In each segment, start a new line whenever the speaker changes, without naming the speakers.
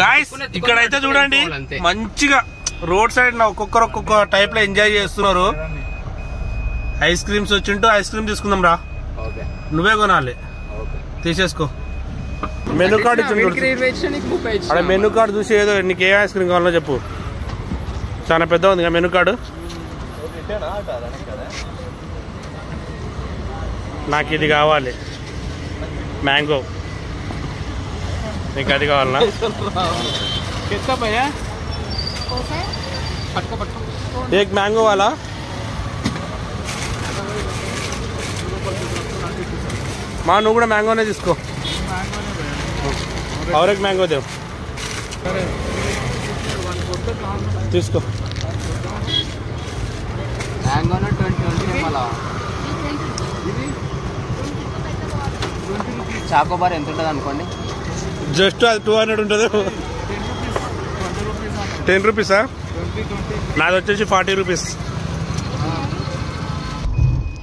Guys ఇక్కడైతే చూడండి మంచిగా రోడ్ సైడ్ ఒక్కొక్క టైప్ లో ఎంజాయ్ చేస్తున్నారు. ఐస్ క్రీమ్స్ వచ్చింటూ ఐస్ క్రీమ్ తీసుకుందాం రా. నువ్వే కొనాలి, తీసేసుకో. మెనూ కార్డు ఇచ్చింది, మెనూ కార్డు చూసి ఏదో నీకు ఏ ఐస్ క్రీమ్ కావాలో చెప్పు. చాలా పెద్ద ఉంది మెనూ కార్డు. నాకు ఇది కావాలి, మ్యాంగో. నీకు అది కావాలనా? एक मैंगो वाला माँ నువ్వు కూడా మ్యాంగోనే తీసుకో. और एक मैंगो दे తీసుకో.
చాకోబార్ ఎంత ఉంటుంది అనుకోండి?
జస్ట్ అది 200 ఉంటుంది. 10 రూపీసా? నాది వచ్చేసి 40 రూపీస్.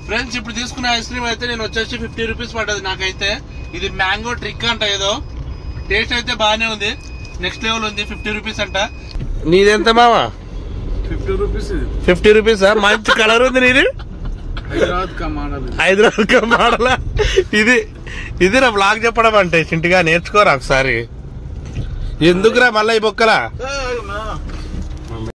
ఫ్రెండ్స్ ఇప్పుడు తీసుకున్న ఐస్ క్రీమ్ అయితే నేను వచ్చేసి 50 రూపీస్ పడ్డది నాకైతే. ఇది మ్యాంగో ట్రిక్ అంట, ఏదో టేస్ట్ అయితే బాగానే ఉంది, నెక్స్ట్ లెవెల్ ఉంది. 50 రూపీస్ అంట. నీదెంత మావా?
50 రూపీస్.
50 రూపీసా? మంచి కలర్ ఉంది నీది. హైదరాబాద్ కా మోడల్. ఇది నా బ్లాగ్ చెప్పడం అంటే చింటిగా నేర్చుకోరా ఒకసారి. ఎందుకురా మళ్ళీ ఈ బొక్కలా?